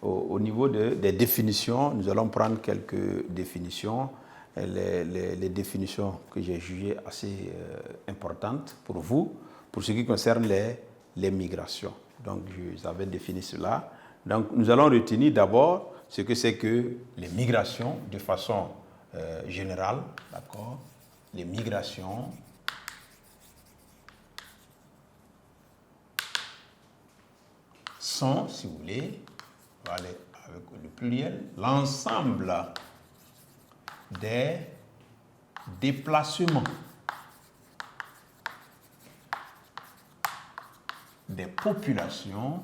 au niveau des définitions, nous allons prendre quelques définitions, les définitions que j'ai jugées assez importantes pour vous, pour ce qui concerne les migrations. Donc, je vous avais défini cela. Donc, nous allons retenir d'abord ce que c'est que les migrations de façon générale, d'accord? Les migrations sont, si vous voulez, on va aller avec le pluriel, l'ensemble des déplacements des populations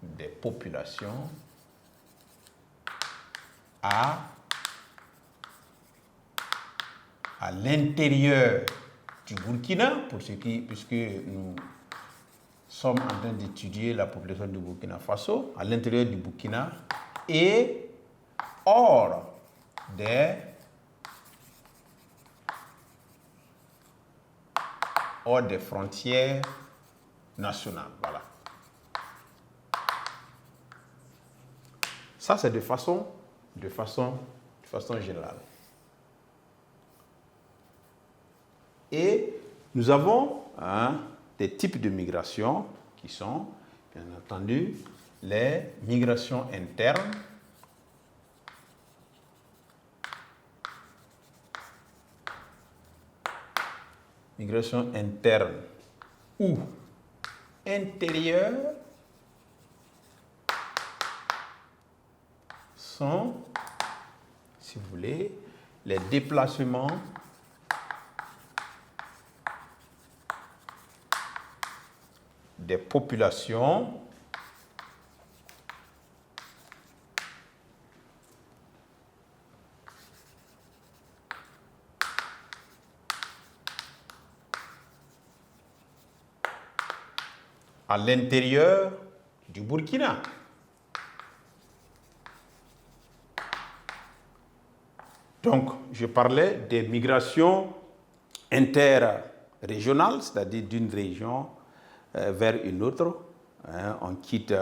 des populations à l'intérieur du Burkina, puisque nous sommes en train d'étudier la population du Burkina Faso, à l'intérieur du Burkina et hors des frontières nationales. Voilà. Ça, c'est de façon générale. Et nous avons des types de migration qui sont, bien entendu, les migrations internes, ou intérieures sont, si vous voulez, les déplacements des populations à l'intérieur du Burkina. Donc, je parlais des migrations interrégionales, c'est-à-dire d'une région vers une autre. On quitte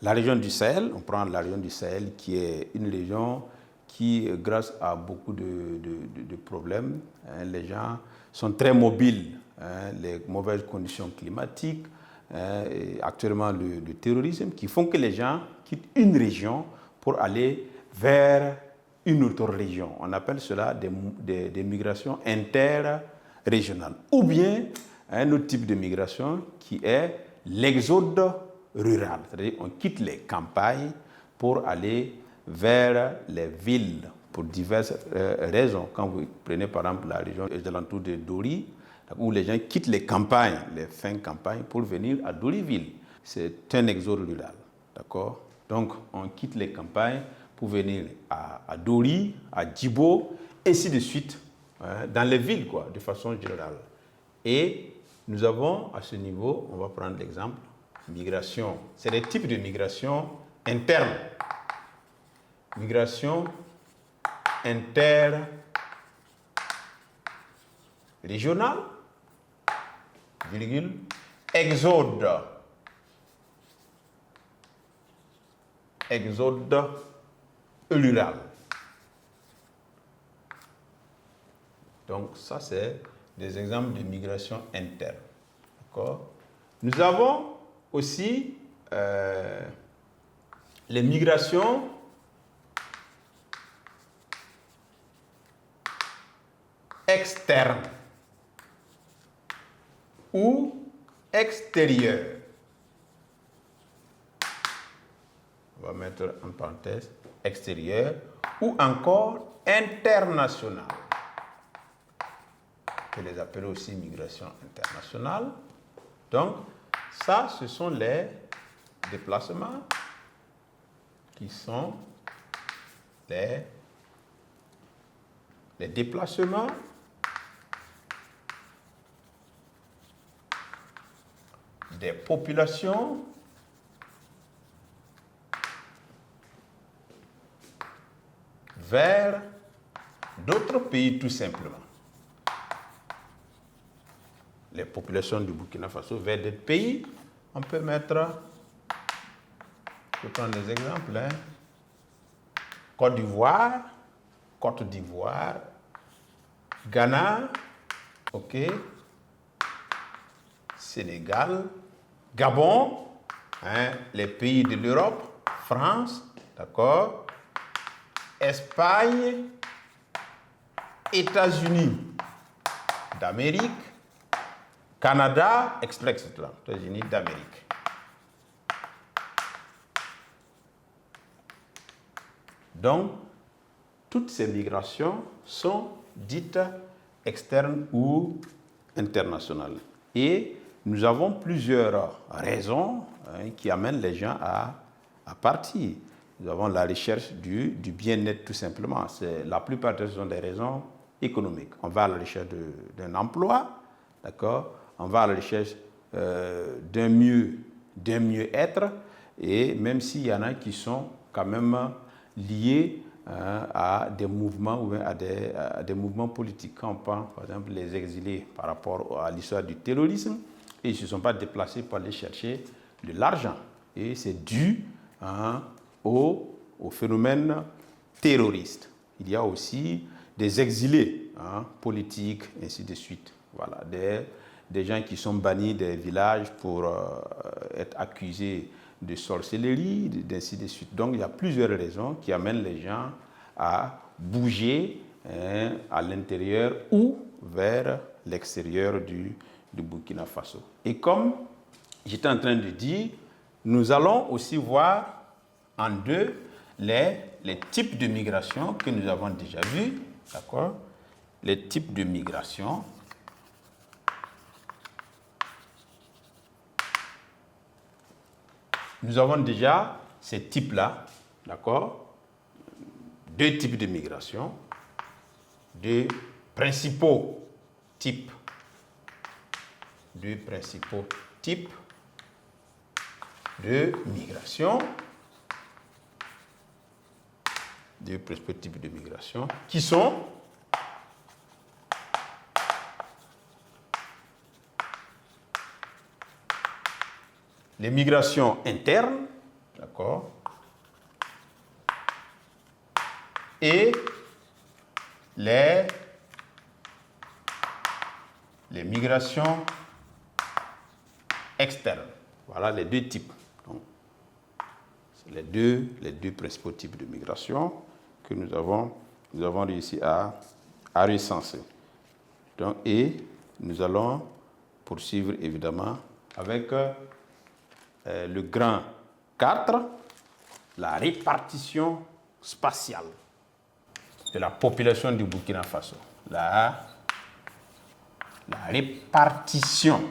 la région du Sahel, on prend la région du Sahel qui est une région qui, grâce à beaucoup de problèmes, les gens sont très mobiles, les mauvaises conditions climatiques, et actuellement le terrorisme, qui font que les gens quittent une région pour aller vers une autre région. On appelle cela des migrations interrégionales. Ou bien un autre type de migration qui est l'exode rural. C'est-à-dire qu'on quitte les campagnes pour aller vers les villes pour diverses raisons. Quand vous prenez par exemple la région des alentours de Dori, où les gens quittent les campagnes, les fins campagnes, pour venir à Doriville. C'est un exode rural. D'accord? Donc, on quitte les campagnes pour venir à Dori, à Djibo, ainsi de suite, dans les villes, quoi, de façon générale. Et nous avons, à ce niveau, on va prendre l'exemple, migration. C'est des types de migration interne. Migration interrégionale, virgule, exode rural. Donc ça, c'est des exemples de migration interne. D'accord? Nous avons aussi les migrations externes ou extérieures. On va mettre en parenthèse extérieure ou encore internationale. On peut les appeler aussi migration internationale. Donc, ça, ce sont les déplacements qui sont les déplacements des populations vers d'autres pays, tout simplement. les populations du Burkina Faso vers d'autres pays. On peut mettre, je vais prendre des exemples, hein. Côte d'Ivoire, Ghana, ok, Sénégal, Gabon, hein, les pays de l'Europe, France, d'accord, Espagne, États-Unis d'Amérique, Canada, etc. États-Unis d'Amérique. Donc, toutes ces migrations sont dites externes ou internationales. Et nous avons plusieurs raisons qui amènent les gens à partir. Nous avons la recherche du bien-être tout simplement. La plupart de ce sont des raisons économiques. On va à la recherche d'un emploi, d'accord? On va à la recherche d'un mieux-être, et même s'il y en a qui sont quand même liés à des mouvements ou à des mouvements politiques. Quand on prend par exemple les exilés par rapport à l'histoire du terrorisme, ils ne se sont pas déplacés pour aller chercher de l'argent. Et c'est dû au phénomène terroriste. Il y a aussi des exilés politiques, ainsi de suite. Voilà, des gens qui sont bannis des villages pour être accusés de sorcellerie, ainsi de suite. Donc il y a plusieurs raisons qui amènent les gens à bouger à l'intérieur ou vers l'extérieur du Burkina Faso. Et comme j'étais en train de dire, nous allons aussi voir en deux les types de migration que nous avons déjà vus, d'accord? Les types de migration. Nous avons déjà ces types-là, d'accord? Deux types de migration, deux principaux types de migration, qui sont les migrations internes, d'accord, et les migrations externes. Voilà les deux types. Donc, c'est les deux principaux types de migration que nous avons réussi à recenser. Donc, et nous allons poursuivre évidemment avec le grand 4, la répartition spatiale de la population du Burkina Faso. La répartition